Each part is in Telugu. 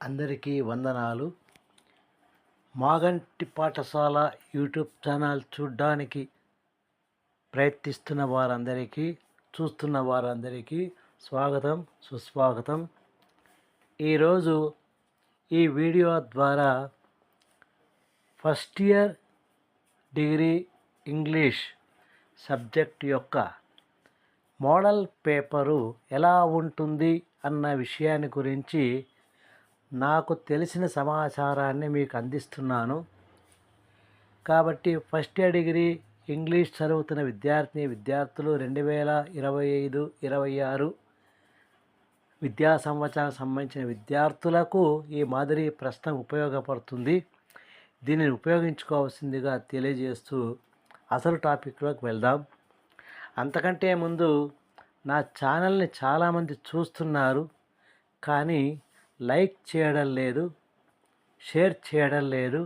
అందరికీ వందనాలు. మాగంటి పాఠశాల యూట్యూబ్ ఛానల్ చూడడానికి ప్రయత్నిస్తున్న వారందరికీ, చూస్తున్న వారందరికీ స్వాగతం, సుస్వాగతం. ఈరోజు ఈ వీడియో ద్వారా first year degree English subject యొక్క మోడల్ పేపరు ఎలా ఉంటుంది అన్న విషయాన్ని గురించి నాకు తెలిసిన సమాచారాన్ని మీకు అందిస్తున్నాను. కాబట్టి ఫస్ట్ ఇయర్ డిగ్రీ ఇంగ్లీష్ చదువుతున్న విద్యార్థులు 2025-26 విద్యా సంవత్సరానికి సంబంధించిన విద్యార్థులకు ఈ మాదిరి ప్రశ్న ఉపయోగపడుతుంది. దీనిని ఉపయోగించుకోవాల్సిందిగా తెలియజేస్తూ అసలు టాపిక్లోకి వెళ్దాం. అంతకంటే ముందు నా ఛానల్ని చాలామంది చూస్తున్నారు, కానీ లైక్ చేయడం లేదు, షేర్ చేయడం లేదు,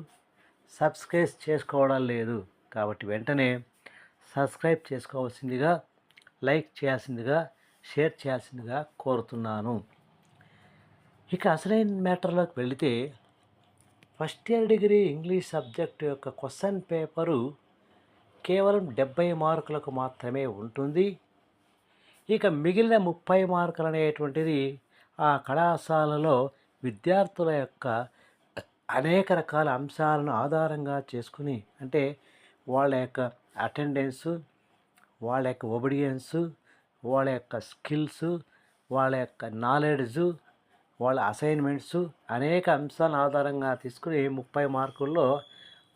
సబ్స్క్రైబ్ చేసుకోవడం లేదు. కాబట్టి వెంటనే సబ్స్క్రైబ్ చేసుకోవాల్సిందిగా, లైక్ చేయాల్సిందిగా, షేర్ చేయాల్సిందిగా కోరుతున్నాను. ఇక అసలైన మ్యాటర్లోకి వెళితే, first year degree English subject యొక్క క్వశ్చన్ పేపరు కేవలం 70 మార్కులకు మాత్రమే ఉంటుంది. ఇక మిగిలిన 30 మార్కులు అనేటువంటిది ఆ కళాశాలలో విద్యార్థుల యొక్క అనేక రకాల అంశాలను ఆధారంగా చేసుకుని, అంటే వాళ్ళ యొక్క అటెండెన్సు, వాళ్ళ యొక్క ఒబిడియన్సు, వాళ్ళ యొక్క స్కిల్సు, వాళ్ళ యొక్క నాలెడ్జు, వాళ్ళ అసైన్మెంట్సు, అనేక అంశాలను ఆధారంగా తీసుకుని 30 మార్కుల్లో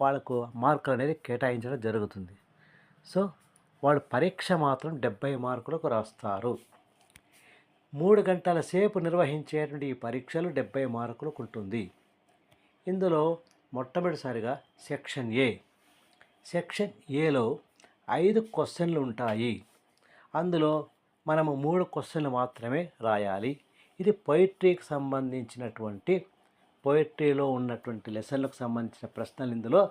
వాళ్ళకు మార్కులు అనేది కేటాయించడం జరుగుతుంది. సో వాళ్ళు పరీక్ష మాత్రం 70 మార్కులకు రాస్తారు. 3 గంటల సేపు నిర్వహించేటువంటి ఈ పరీక్షలు 70 మార్కులకు ఉంటుంది. ఇందులో మొట్టమొదటిసారిగా సెక్షన్ ఏలో 5 క్వశ్చన్లు ఉంటాయి. అందులో మనము 3 క్వశ్చన్లు మాత్రమే రాయాలి. ఇది పొయిట్రీకి సంబంధించినటువంటి, పొయిట్రీలో ఉన్నటువంటి లెసన్లకు సంబంధించిన ప్రశ్నలు ఇందులో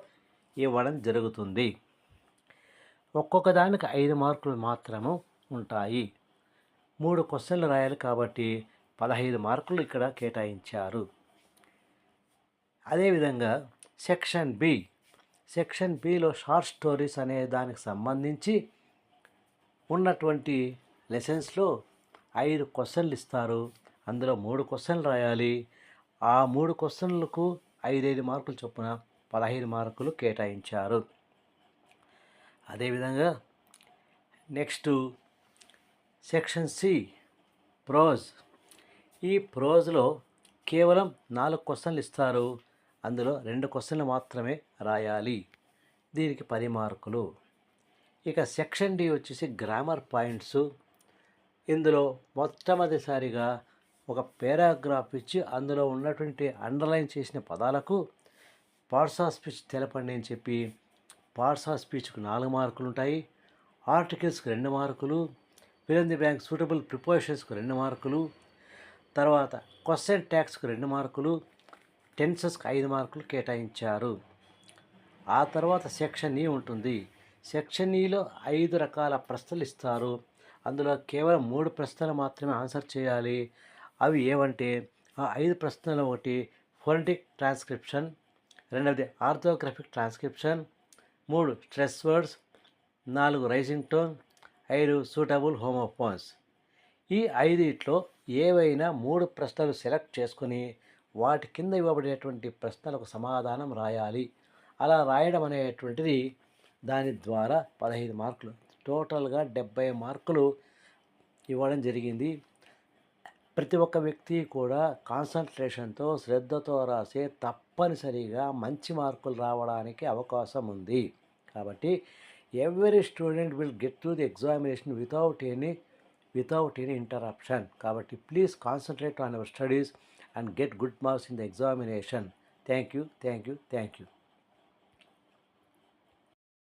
ఇవ్వడం జరుగుతుంది. ఒక్కొక్క దానికి 5 మార్కులు మాత్రము ఉంటాయి. 3 క్వశ్చన్లు రాయాలి కాబట్టి 15 మార్కులు ఇక్కడ కేటాయించారు. అదేవిధంగా సెక్షన్ బిలో షార్ట్ స్టోరీస్ అనే దానికి సంబంధించి ఉన్నటువంటి లెసన్స్లో 5 క్వశ్చన్లు ఇస్తారు. అందులో 3 క్వశ్చన్లు రాయాలి. ఆ 3 క్వశ్చన్లకు 5 మార్కులు చొప్పున 15 మార్కులు కేటాయించారు. అదేవిధంగా నెక్స్ట్ సెక్షన్ సి ప్రోజ్. ఈ ప్రోజ్లో కేవలం 4 క్వశ్చన్లు ఇస్తారు. అందులో 2 క్వశ్చన్లు మాత్రమే రాయాలి. దీనికి 10 మార్కులు. ఇక సెక్షన్ డి వచ్చేసి గ్రామర్ పాయింట్స్. ఇందులో మొట్టమొదటిసారిగా ఒక పారాగ్రాఫ్ ఇచ్చి అందులో ఉన్నటువంటి అండర్లైన్ చేసిన పదాలకు పార్ట్స్ ఆఫ్ స్పీచ్ తెలపండి అని చెప్పి, పార్ట్స్ ఆఫ్ స్పీచ్కు 4 మార్కులు ఉంటాయి. ఆర్టికల్స్కి 2 మార్కులు, fill in the blank suitable ప్రిపోజిషన్స్కు 2 మార్కులు, తర్వాత క్వశ్చన్ ట్యాగ్స్కు 2 మార్కులు, టెన్సెస్కి 5 మార్కులు కేటాయించారు. ఆ తర్వాత సెక్షన్ ఈ ఉంటుంది. సెక్షన్ ఈలో 5 రకాల ప్రశ్నలు ఇస్తారు. అందులో కేవలం 3 ప్రశ్నలు మాత్రమే ఆన్సర్ చేయాలి. అవి ఏవంటే, ఆ 5 ప్రశ్నలు ఒకటి ఫోనెటిక్ ట్రాన్స్క్రిప్షన్, రెండవది orthographic transcription, 3 stress words, 4 rising tone, 5 suitable homophones. ఈ 5 ఏవైనా 3 ప్రశ్నలు సెలెక్ట్ చేసుకొని వాటి కింద ఇవ్వబడేటువంటి ప్రశ్నలకు సమాధానం రాయాలి. అలా రాయడం అనేటువంటిది దాని ద్వారా 15 మార్కులు, టోటల్గా 70 మార్కులు ఇవ్వడం జరిగింది. ప్రతి ఒక్క వ్యక్తి కూడా కాన్సన్ట్రేషన్తో, శ్రద్ధతో రాసే తప్పనిసరిగా మంచి మార్కులు రావడానికి అవకాశం ఉంది. కాబట్టి every student will get through the examination without any interruption. కాబట్టి please concentrate on your studies and get good marks in the examination. Thank you.